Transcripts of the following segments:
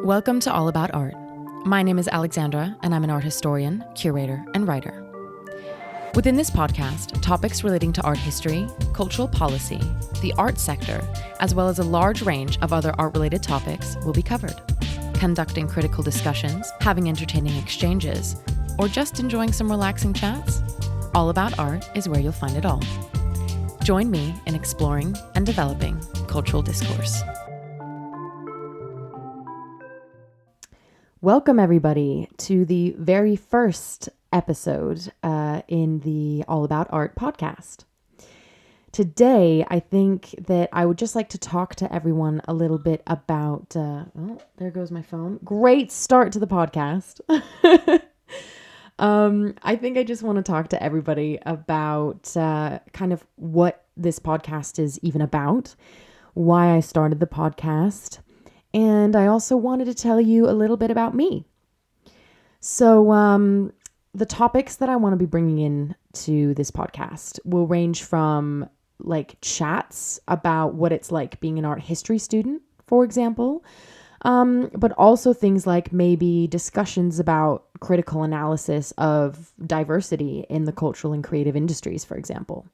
Welcome to All About Art. My name is Alexandra, and I'm an art historian, curator, and writer. Within this podcast, topics relating to art history, cultural policy, the art sector, as well as a large range of other art-related topics will be covered. Conducting critical discussions, having entertaining exchanges, or just enjoying some relaxing chats, All About Art is where you'll find it all. Join me in exploring and developing cultural discourse. Welcome, everybody, to the very first episode in the All About Art podcast. Today, I think that I would just like to talk to everyone a little bit about... there goes my phone. Great start to the podcast. I think I just want to talk to everybody about kind of what this podcast is even about, why I started the podcast, and I also wanted to tell you a little bit about me. So the topics that I want to be bringing in to this podcast will range from like chats about what it's like being an art history student, for example, but also things like maybe discussions about critical analysis of diversity in the cultural and creative industries, for example.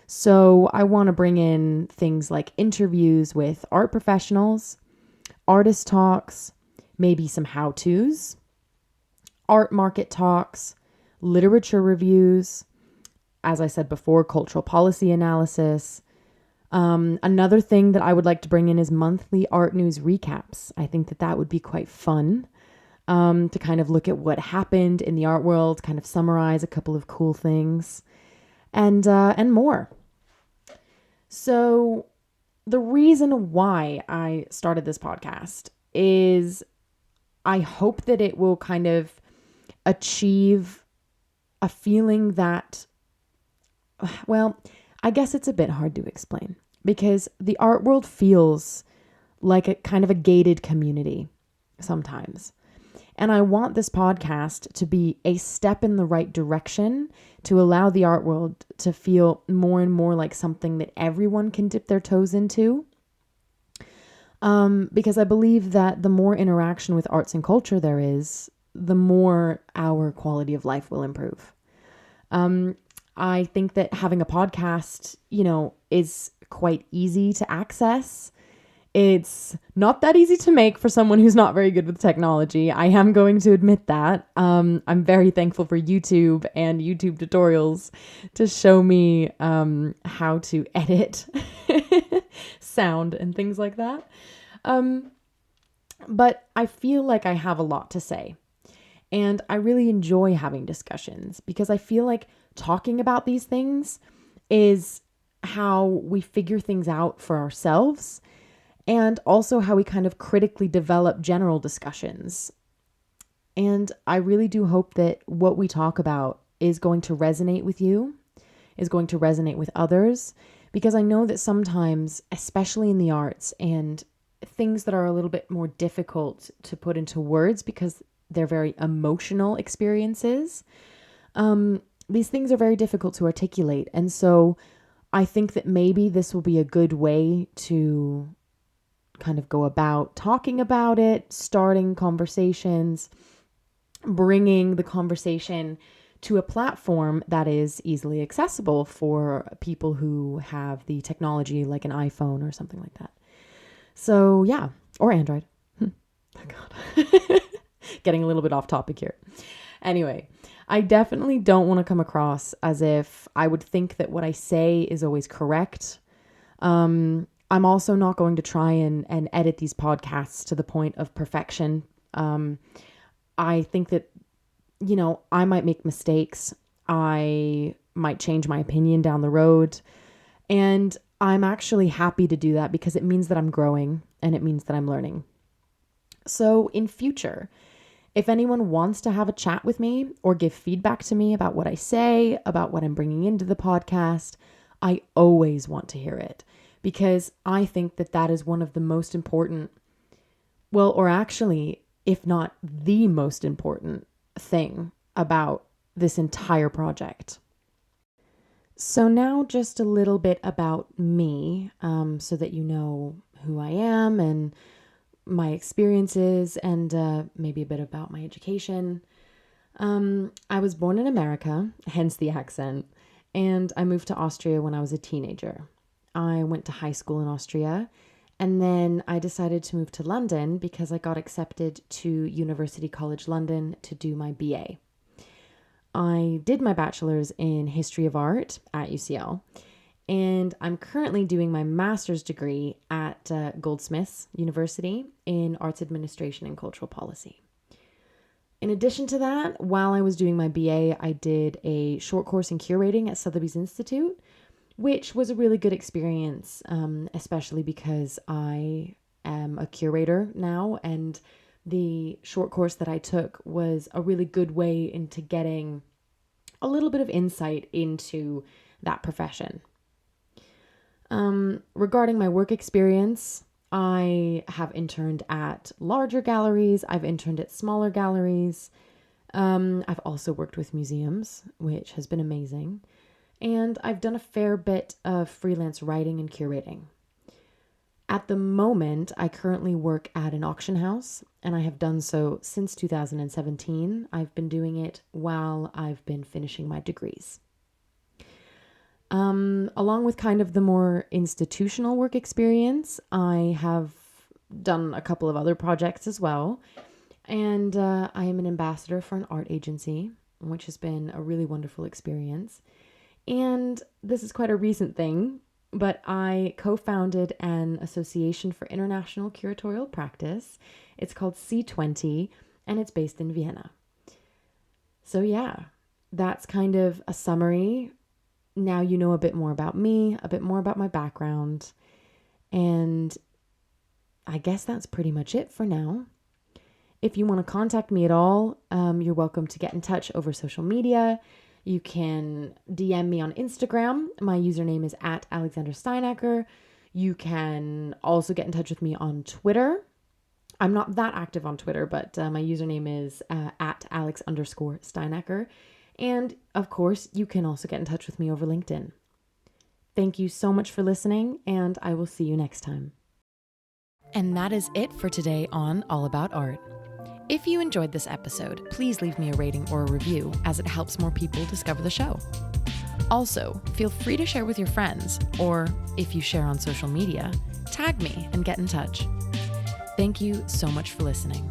So I want to bring in things like interviews with art professionals, artist talks, maybe some how-tos, art market talks, literature reviews, as I said before, cultural policy analysis. Another thing that I would like to bring in is monthly art news recaps. I think that would be quite fun to kind of look at what happened in the art world, kind of summarize a couple of cool things, and more. So the reason why I started this podcast is I hope that it will kind of achieve a feeling that, well, I guess it's a bit hard to explain because the art world feels like a kind of a gated community sometimes. And I want this podcast to be a step in the right direction to allow the art world to feel more and more like something that everyone can dip their toes into. Because I believe that the more interaction with arts and culture there is, the more our quality of life will improve. I think that having a podcast, is quite easy to access. It's not that easy to make for someone who's not very good with technology. I am going to admit that. I'm very thankful for YouTube and YouTube tutorials to show me how to edit sound and things like that. But I feel like I have a lot to say. And I really enjoy having discussions because I feel like talking about these things is how we figure things out for ourselves and also how we kind of critically develop general discussions. And I really do hope that what we talk about is going to resonate with you, is going to resonate with others, because I know that sometimes, especially in the arts and things that are a little bit more difficult to put into words because they're very emotional experiences, these things are very difficult to articulate. And so I think that maybe this will be a good way to kind of go about talking about it, starting conversations, bringing the conversation to a platform that is easily accessible for people who have the technology like an iPhone or something like that. So yeah, or Android. Oh God. Getting a little bit off topic here. Anyway, I definitely don't want to come across as if I would think that what I say is always correct. I'm also not going to try and edit these podcasts to the point of perfection. I think that, I might make mistakes. I might change my opinion down the road. And I'm actually happy to do that because it means that I'm growing and it means that I'm learning. So in future, if anyone wants to have a chat with me or give feedback to me about what I say, about what I'm bringing into the podcast, I always want to hear it because I think that is one of the most important, well, or actually, if not the most important thing about this entire project. So now just a little bit about me, so that you know who I am and my experiences and maybe a bit about my education. I was born in America, hence the accent, and I moved to Austria when I was a teenager. I went to high school in Austria, and then I decided to move to London because I got accepted to University College London to do my BA. I did my bachelor's in history of art at UCL, and I'm currently doing my master's degree at Goldsmiths University in arts administration and cultural policy. In addition to that, while I was doing my BA, I did a short course in curating at Sotheby's Institute, which was a really good experience, especially because I am a curator now, and the short course that I took was a really good way into getting a little bit of insight into that profession. Regarding my work experience, I have interned at larger galleries. I've interned at smaller galleries. I've also worked with museums, which has been amazing. And I've done a fair bit of freelance writing and curating. At the moment, I currently work at an auction house, and I have done so since 2017. I've been doing it while I've been finishing my degrees. Along with kind of the more institutional work experience, I have done a couple of other projects as well. And I am an ambassador for an art agency, which has been a really wonderful experience. And this is quite a recent thing, but I co-founded an association for international curatorial practice. It's called C20, and it's based in Vienna. So yeah, that's kind of a summary. Now you know a bit more about me, a bit more about my background, and I guess that's pretty much it for now. If you want to contact me at all, you're welcome to get in touch over social media. You can DM me on Instagram. My username is @AlexanderSteinacker. You can also get in touch with me on Twitter. I'm not that active on Twitter, but my username is @Alex_Steinacker. And of course, you can also get in touch with me over LinkedIn. Thank you so much for listening, and I will see you next time. And that is it for today on All About Art. If you enjoyed this episode, please leave me a rating or a review, as it helps more people discover the show. Also, feel free to share with your friends, or if you share on social media, tag me and get in touch. Thank you so much for listening.